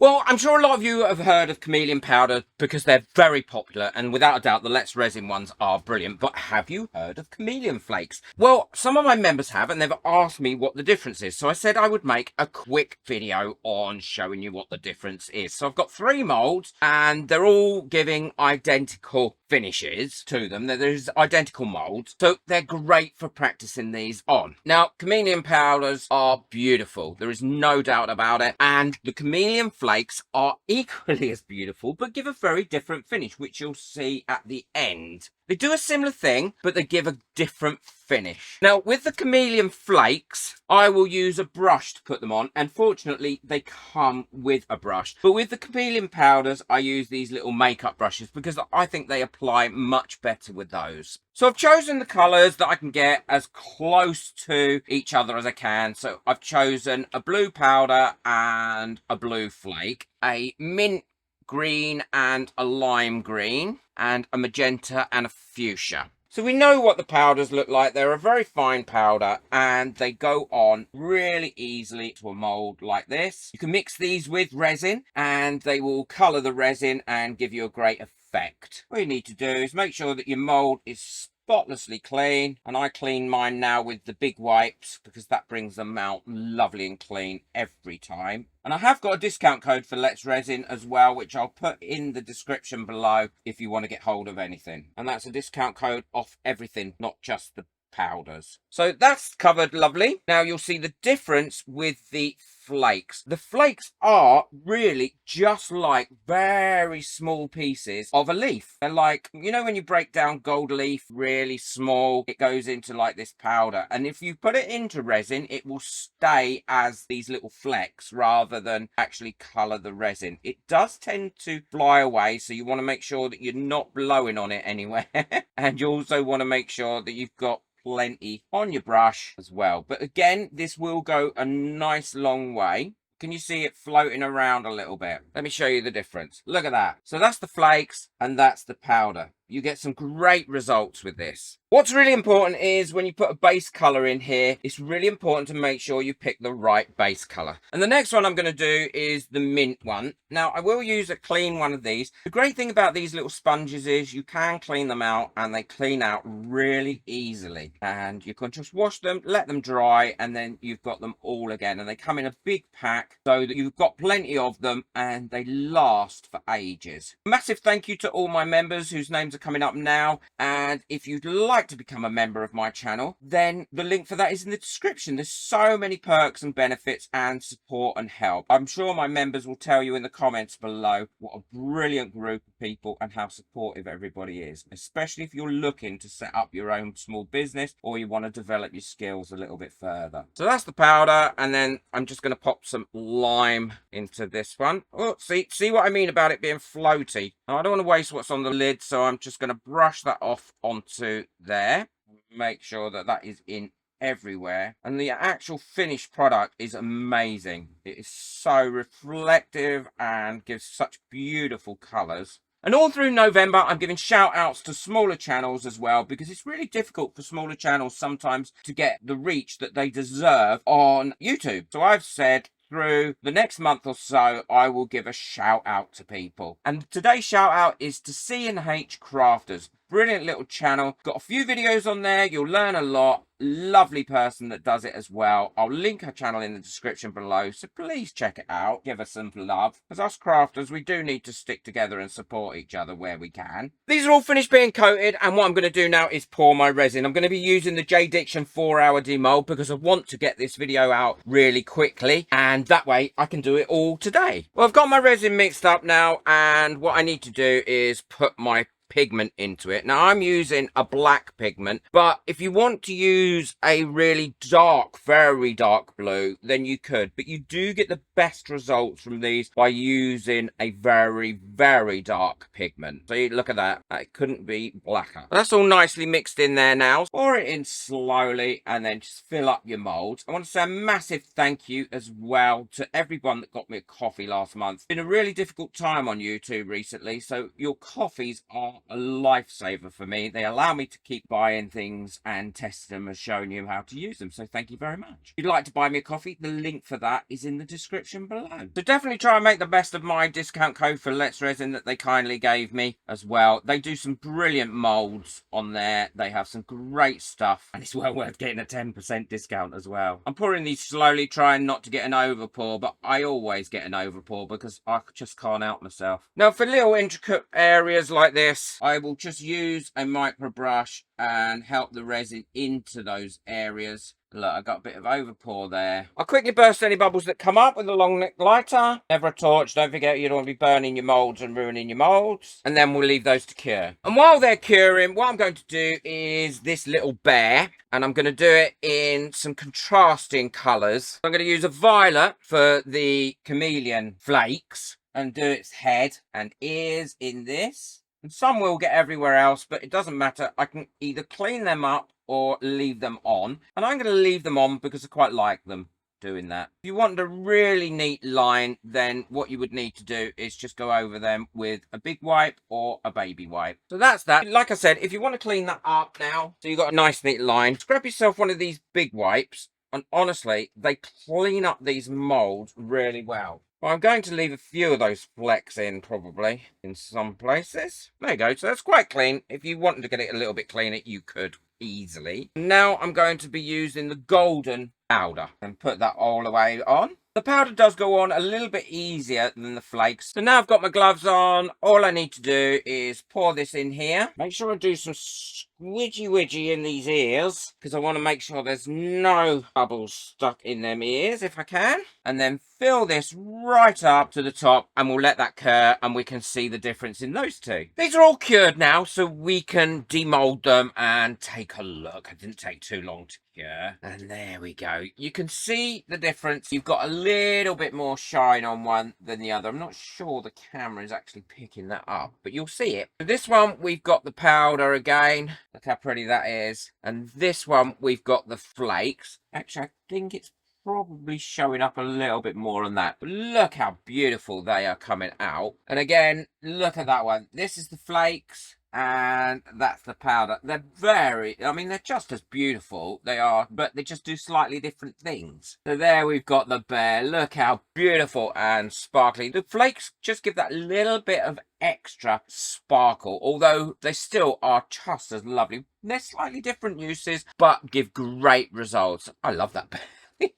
Well, I'm sure a lot of you have heard of Chameleon powder because they're very popular, and without a doubt, the Let's Resin ones are brilliant. But have you heard of Chameleon Flakes? Well, some of my members have, and they've asked me what the difference is. So I said I would make a quick video on showing you what the difference is. So I've got 3 molds, and they're all giving identical finishes to them. There's identical molds, so they're great for practicing these on. Now, Chameleon powders are beautiful. There is no doubt about it. And the Chameleon Flakes are equally as beautiful, but give a very different finish, which you'll see at the end. They do a similar thing, but they give a different finish. Now, with the Chameleon Flakes, I will use a brush to put them on, and fortunately, they come with a brush. But with the Chameleon powders, I use these little makeup brushes because I think they apply much better with those. So I've chosen the colours that I can get as close to each other as I can. So I've chosen a blue powder and a blue flake, a mint green and a lime green, and a magenta and a fuchsia. So we know what the powders look like. They're a very fine powder, and they go on really easily to a mold like this. You can mix these with resin, and they will colour the resin and give you a great effect. All you need to do is make sure that your mold is spotlessly clean, and I clean mine now with the big wipes because that brings them out lovely and clean every time. And I have got a discount code for Let's Resin as well, which I'll put in the description below if you want to get hold of anything. And that's a discount code off everything, not just the powders. So that's covered lovely. Now you'll see the difference with the flakes. The flakes are really just like very small pieces of a leaf. They're like, you know, when you break down gold leaf really small, it goes into like this powder. And if you put it into resin, it will stay as these little flecks rather than actually colour the resin. It does tend to fly away, so you want to make sure that you're not blowing on it anywhere. And you also want to make sure that you've got plenty on your brush as well. But again, this will go a nice long way. Can you see it floating around a little bit? Let me show you the difference. Look at that. So that's the flakes and that's the powder. You get some great results with this. What's really important is when you put a base colour in here, it's really important to make sure you pick the right base colour. And the next one I'm going to do is the mint one. Now, I will use a clean one of these. The great thing about these little sponges is you can clean them out and they clean out really easily. And you can just wash them, let them dry, and then you've got them all again. And they come in a big pack so that you've got plenty of them and they last for ages. Massive thank you to all my members whose names are coming up now, and if you'd like to become a member of my channel, then the link for that is in the description. There's so many perks and benefits and support and help. I'm sure my members will tell you in the comments below what a brilliant group of people and how supportive everybody is, especially if you're looking to set up your own small business or you want to develop your skills a little bit further. So that's the powder, and then I'm just going to pop some lime into this one. Oh, see what I mean about it being floaty. Now, I don't want to waste what's on the lid, so I'm just going to brush that off onto there. Make sure that that is in everywhere, and the actual finished product is amazing. It is so reflective and gives such beautiful colors. And all through November, I'm giving shout outs to smaller channels as well, because it's really difficult for smaller channels sometimes to get the reach that they deserve on YouTube. So I've said through the next month or so, I will give a shout out to people. And today's shout out is to C&H Crafters. Brilliant little channel. Got a few videos on there. You'll learn a lot. Lovely person that does it as well. I'll link her channel in the description below, so please check it out. Give her some love. As us crafters, we do need to stick together and support each other where we can. These are all finished being coated, and what I'm going to do now is pour my resin. I'm going to be using the J Diction 4-hour demold because I want to get this video out really quickly, and that way I can do it all today. Well, I've got my resin mixed up now, and what I need to do is put my pigment into it. Now, I'm using a black pigment, but if you want to use a really dark, very dark blue, then you could, but you do get the best results from these by using a very, very dark pigment. So you look at that, it couldn't be blacker. That's all nicely mixed in there now. Pour it in slowly and then just fill up your molds. I want to say a massive thank you as well to everyone that got me a coffee last month. It's been a really difficult time on YouTube recently, so your coffees are are a lifesaver for me. They allow me to keep buying things and test them and showing you how to use them. So thank you very much. If you'd like to buy me a coffee, the link for that is in the description below. So definitely try and make the best of my discount code for Let's Resin that they kindly gave me as well. They do some brilliant molds on there. They have some great stuff, and it's well worth getting a 10% discount as well. I'm pouring these slowly, trying not to get an overpour, but I always get an overpour because I just can't help myself. Now for little intricate areas like this, I will just use a micro brush and help the resin into those areas. Look, I got a bit of overpour there. I'll quickly burst any bubbles that come up with a long neck lighter. Never a torch. Don't forget you don't want to be burning your molds and ruining your molds. And then we'll leave those to cure. And while they're curing, what I'm going to do is this little bear. And I'm going to do it in some contrasting colours. I'm going to use a violet for the Chameleon Flakes and do its head and ears in this. And some will get everywhere else, but it doesn't matter. I can either clean them up or leave them on. And I'm going to leave them on because I quite like them doing that. If you want a really neat line, then what you would need to do is just go over them with a big wipe or a baby wipe. So that's that. Like I said, if you want to clean that up now, so you've got a nice neat line, grab yourself one of these big wipes. And honestly, they clean up these molds really well. Well, I'm going to leave a few of those flecks in, probably, in some places. There you go. So that's quite clean. If you wanted to get it a little bit cleaner, you could easily. Now I'm going to be using the golden powder and put that all the way on. The powder does go on a little bit easier than the flakes. So now I've got my gloves on. All I need to do is pour this in here. Make sure I do some squidgy-widgy in these ears because I want to make sure there's no bubbles stuck in them ears if I can. And then fill this right up to the top and we'll let that cure and we can see the difference in those two. These are all cured now, so we can demold them and take a look. It didn't take too long to cure. And there we go. You can see the difference. You've got a little bit more shine on one than the other. I'm not sure the camera is actually picking that up, but you'll see it. For this one, we've got the powder again. Look how pretty that is. And this one, we've got the flakes. Actually, I think it's probably showing up a little bit more on that, but look how beautiful they are coming out. And again, look at that one. This is the flakes and that's the powder. They're they're just as beautiful, they are, but they just do slightly different things. So there we've got the bear. Look how beautiful and sparkly. The flakes just give that little bit of extra sparkle, although they still are just as lovely. They're slightly different uses, but give great results. I love that bear.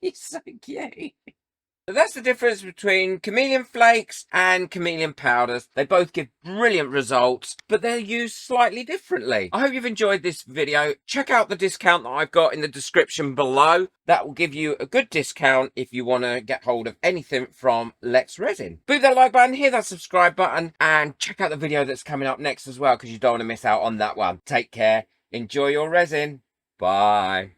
He's so cute. So that's the difference between Chameleon Flakes and Chameleon Powders. They both give brilliant results, but they're used slightly differently. I hope you've enjoyed this video. Check out the discount that I've got in the description below. That will give you a good discount if you want to get hold of anything from Let's Resin. Boot that like button, hit that subscribe button, and check out the video that's coming up next as well, because you don't want to miss out on that one. Take care. Enjoy your resin. Bye.